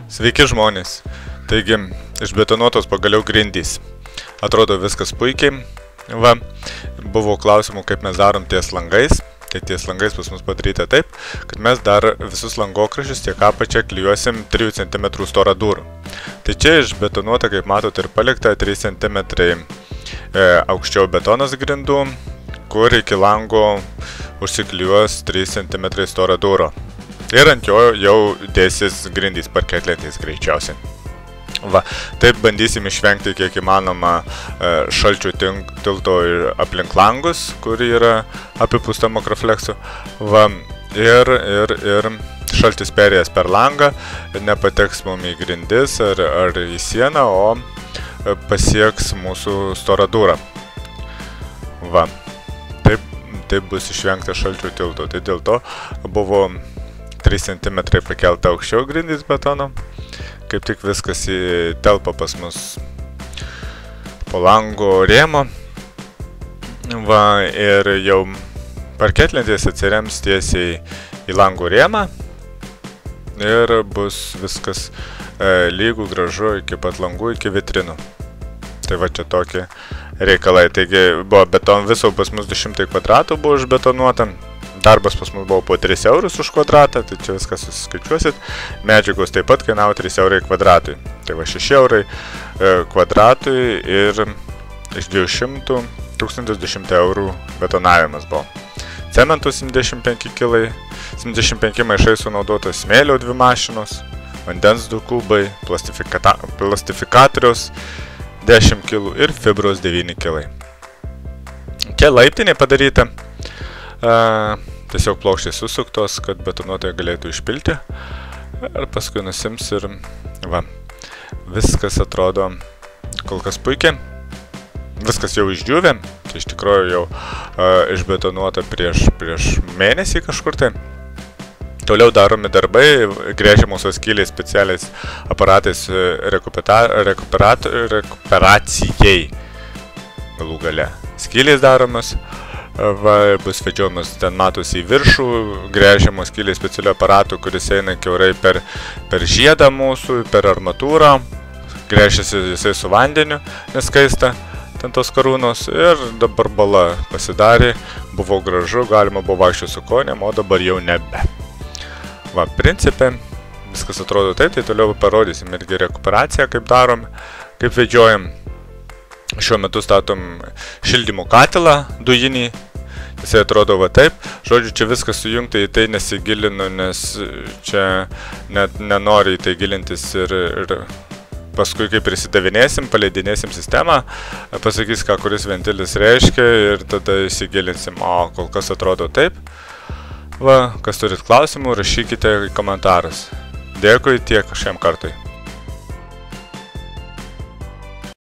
Sveiki žmonės. Taigi, išbetonuotos pagaliau grindys. Atrodo viskas puikiai. Va, buvo klausimų, kaip mes darom ties langais. Tai ties langais pas mus padaryta taip, kad mes dar visus langokraščius tiek apačią klijuosim 3 cm storą durų. Tai čia išbetonuota, kaip matot, ir palikta 3 cm aukščiau betonas grindų, kur iki lango užsiklijuos 3 cm storą durą. Ir ant jo jau dėsis grindys parketlentės greičiausiai. Va, taip bandysim išvengti kiek įmanoma šalčio tilto aplink langus, kur yra apipusta makrofleksu. Va, ir šaltis perėjęs per langą nepateks mum į grindis ar į sieną, o pasieks mūsų storą durą. Va, taip bus išvengta šalčio tilto. Tai dėl to buvo 3 cm pakelta aukščiau grindys betono. Kaip tik viskas telpa pas mus po lango rėmo. Va, ir jau parketlentės atsirems tiesiai į lango rėmą. Ir bus viskas lygų, gražu iki pat langų, iki vitrinų. Tai va čia tokie reikalai. Taigi buvo viso pas mus 200 kvadratų buvo užbetonuota. Darbas pas mus buvo po 3 eurus už kvadratą, tai čia viskas susiskaičiuosit. Medžiagos taip pat kainavo 3 eurai kvadratui. Tai va 6 eurai kvadratui ir iš 200 1010 eurų betonavimas buvo. Cementų 75 kilai, 75 maišai sunaudotas, smėlio 2 mašinos, vandens 2 kubai, plastifikatoriaus 10 kilų ir fibros 9 kilai. Čia laiptinė padaryta. Tiesiog plokštės susuktos, kad betonuotoje galėtų išpilti ir paskui nusims ir va, viskas atrodo kol kas puikiai. Viskas jau išdžiūvė, tai iš tikrųjų jau išbetonuota prieš mėnesį kažkur tai. Toliau daromi darbai, gręžiamosios skylės specialiais aparatais rekuperacijai galų gale. Skylės daromos. Va, bus vedžiomas, ten matosi į viršų, gręžiamos skylės specialių aparatų, kuris eina kiaurai per žiedą mūsų, per armatūrą, gręžiasi jisai su vandeniu, neskaista, ten tos karūnos, ir dabar bala pasidarė, buvo gražu, galima buvo vaikščioti su konėm, o dabar jau nebe. Va, principe, viskas atrodo taip, tai toliau parodysim irgi rekuperaciją, kaip darom, kaip vedžiojam. Šiuo metu statom šildymo katilą dujinį. Jisai atrodo va taip. Žodžiu, čia viskas sujungta, į tai nesigilinu, nes čia net nenori į tai gilintis ir paskui, kai prisidavinėsim, paleidinėsim sistemą, pasakys, ką kuris ventilis reiškia ir tada įsigilinsim. O kol kas atrodo taip. Va, kas turit klausimų, rašykite į komentarus. Dėkui tiek šiam kartui.